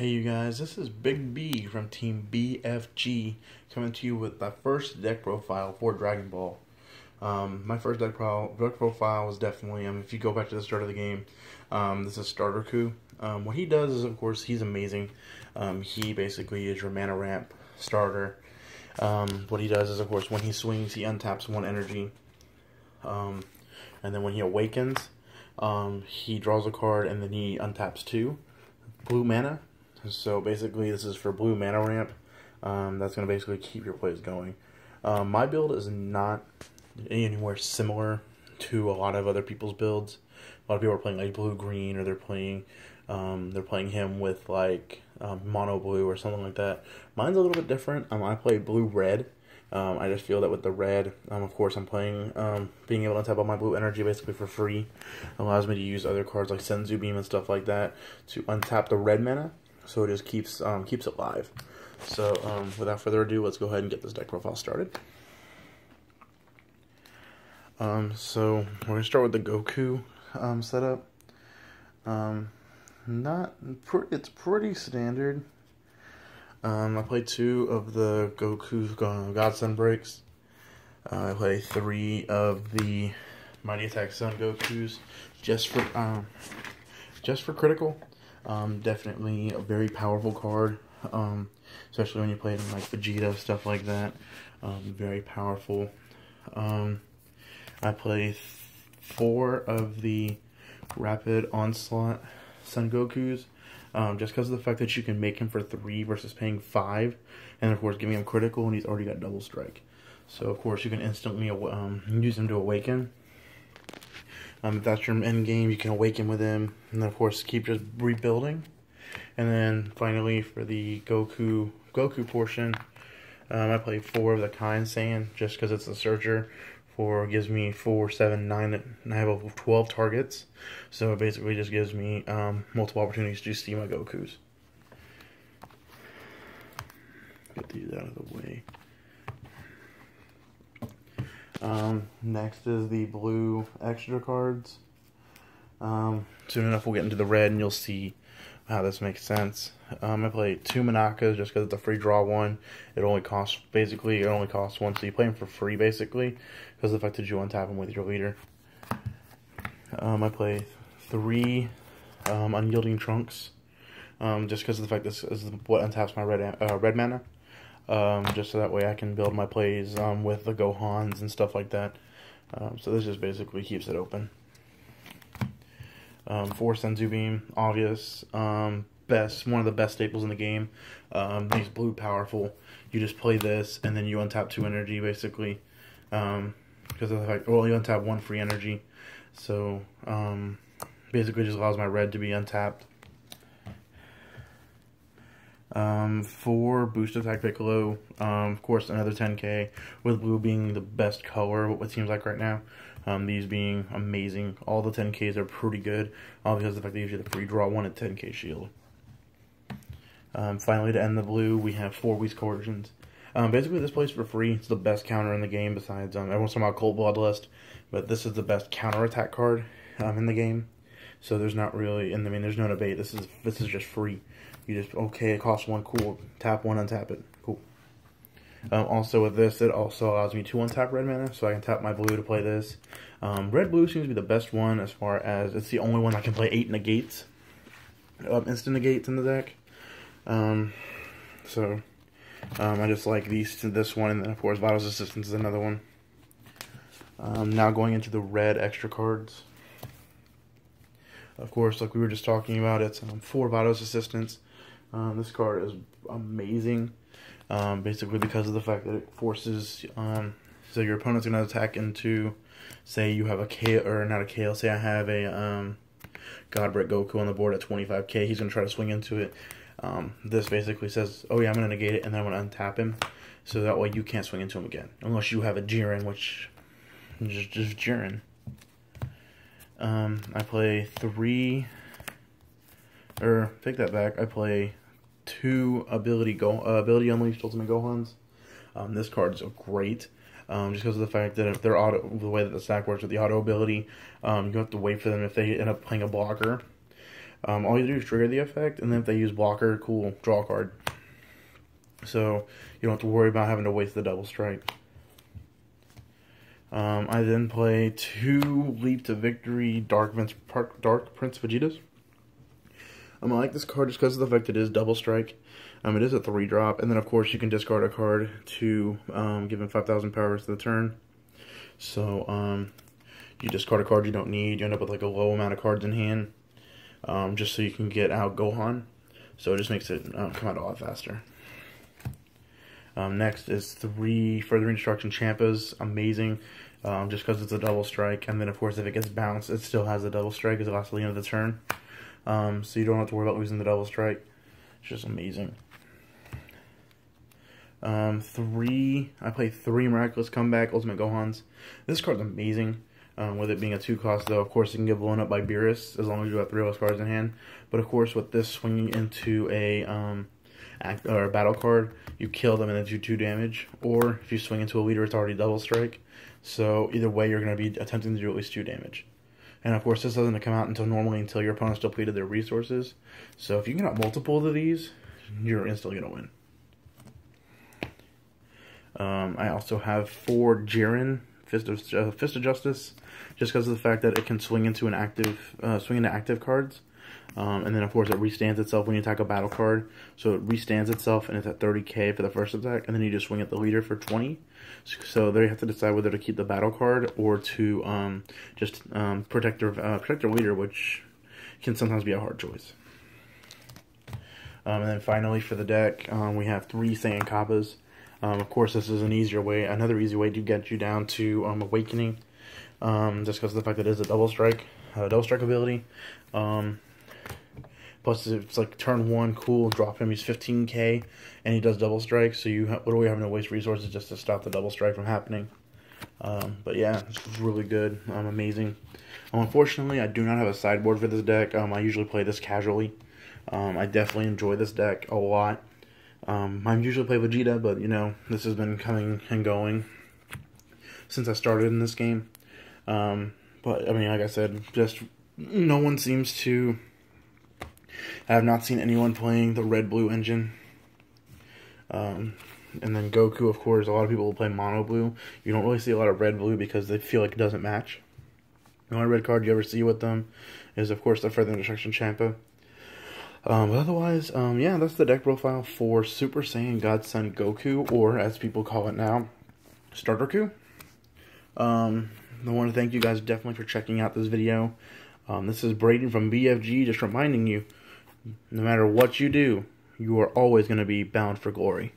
Hey you guys, this is Big B from Team BFG coming to you with my first deck profile for Dragon Ball. My first deck profile was definitely, if you go back to the start of the game, this is Starterku. What he does is, of course, he's amazing. He basically is your mana ramp starter. What he does is, of course, when he swings, he untaps one energy. And then when he awakens, he draws a card and then he untaps two blue mana. So basically, this is for blue mana ramp. That's going to basically keep your plays going. My build is not anywhere similar to a lot of other people's builds. A lot of people are playing like blue green, or they're playing him with like mono blue or something like that. Mine's a little bit different. I play blue red. I just feel that with the red, of course, I'm playing being able to tap all my blue energy basically for free. Allows me to use other cards like Senzu Beam and stuff like that to untap the red mana. So it just keeps it live. So without further ado, let's go ahead and get this deck profile started. So we're gonna start with the Goku setup. It's pretty standard. I play 2 of the Goku Godson breaks. I play 3 of the Mighty Attack Sun Gokus just for critical. Definitely a very powerful card, especially when you play it in like Vegeta, stuff like that. Very powerful. I play 4 of the Rapid Onslaught Sun Gokus, just because of the fact that you can make him for 3 versus paying 5, and of course giving him critical, and he's already got double strike. So of course you can instantly use him to awaken. If that's your end game, you can awaken with him, and then of course keep just rebuilding. And then finally for the Goku portion, I play 4 of the Kind Saiyan just because it's a searcher. 4 gives me 4, 7, 9, and I have 12 targets. So it basically just gives me multiple opportunities to see my Gokus. Get these out of the way. Next is the blue extra cards. Soon enough we'll get into the red and you'll see how this makes sense. I play 2 Manakas just because it's a free draw one. It only costs one, so you play them for free basically, because of the fact that you untap them with your leader. I play 3 Unyielding Trunks, just because of the fact this is what untaps my red mana. Just so that way I can build my plays with the Gohans and stuff like that. So this just basically keeps it open. 4 Senzu Beam, obvious. One of the best staples in the game. These blue powerful. You just play this and then you untap 2 energy basically. Because of the fact, well, you untap 1 free energy. So basically just allows my red to be untapped. 4 Boost Attack Piccolo, of course another 10k, with blue being the best color, what it seems like right now. These being amazing. All the 10ks are pretty good, all because of the fact they usually the free draw 1 at 10k shield. Finally, to end the blue, we have 4 Whis Coercions. Basically this plays for free. It's the best counter in the game besides, everyone's talking about Cold Bloodlust, but this is the best counter attack card in the game. So there's not really, there's no debate. This is just free. You just, okay, it costs 1, cool. Tap 1, untap it, cool. Also with this, it also allows me to untap red mana, so I can tap my blue to play this. Red-blue seems to be the best one as far as, it's the only one that can play 8 negates. Instant negates in the deck. So, I just like this one, and then of course Vitals Assistance is another one. Now going into the red extra cards. Of course, like we were just talking about, it's 4 Vitals Assistance. This card is amazing, basically because of the fact that it forces, so your opponent's going to attack into, say you have a KO, or not a KO, say I have a Godbreak Goku on the board at 25k, he's going to try to swing into it. This basically says, oh yeah, I'm going to negate it, and then I'm going to untap him, so that way you can't swing into him again, unless you have a Jiren, which is just Jiren. I play 3, or take that back, I play 2 Ability Unleashed Ultimate Gohans. This card is great, just because of the fact that if they're the way that the stack works with the auto ability, you have to wait for them if they end up playing a blocker. All you do is trigger the effect, and then if they use blocker, cool, draw a card. So you don't have to worry about having to waste the double strike. I then play 2 Leap to Victory Dark Prince Vegetas. I like this card just because of the fact it is double strike. It is a 3-drop, and then of course you can discard a card to give him 5,000 powers to the turn. So you discard a card you don't need. You end up with like a low amount of cards in hand, just so you can get out Gohan. So it just makes it come out a lot faster. Next is 3 Further Instruction Champas. Amazing, just because it's a double strike, and then of course if it gets bounced, it still has a double strike as it lasts till the end of the turn. So you don't have to worry about losing the double strike. It's just amazing. I play 3 Miraculous Comeback Ultimate Gohans. This card's amazing. With it being a 2-cost, though, of course, it can get blown up by Beerus as long as you have 3 of those cards in hand. But of course, with this swinging into a battle card, you kill them and then do 2 damage. Or if you swing into a leader, it's already double strike. So either way, you're going to be attempting to do at least 2 damage. And of course, this doesn't come out until your opponent's depleted their resources. So if you can get multiple of these, you're instantly going to win. I also have 4 Jiren Fist of Justice, just because of the fact that it can swing into active cards, and then of course it restands itself when you attack a battle card. So it restands itself, and it's at 30k for the first attack, and then you just swing at the leader for 20. So they have to decide whether to keep the battle card or to just protect their leader, which can sometimes be a hard choice. And then finally for the deck, we have 3 Saiyan Kappas. Of course, this is another easy way to get you down to Awakening, just because of the fact that it is a double strike ability. Plus, it's like turn 1, cool, drop him, he's 15k, and he does double strike, so you literally having to waste resources just to stop the double strike from happening. But yeah, this is really good, amazing. Unfortunately, I do not have a sideboard for this deck. I usually play this casually. I definitely enjoy this deck a lot. I usually play Vegeta, but, you know, this has been coming and going since I started in this game. But, I mean, like I said, just no one seems to... I have not seen anyone playing the red-blue engine. And then Goku, of course, a lot of people will play mono-blue. You don't really see a lot of red-blue because they feel like it doesn't match. The only red card you ever see with them is, of course, the Further Instruction Champa. But otherwise, yeah, that's the deck profile for Super Saiyan Godson Goku, or as people call it now, Starterku. I want to thank you guys definitely for checking out this video. This is Braden from BFG, just reminding you, no matter what you do, you are always going to be bound for glory.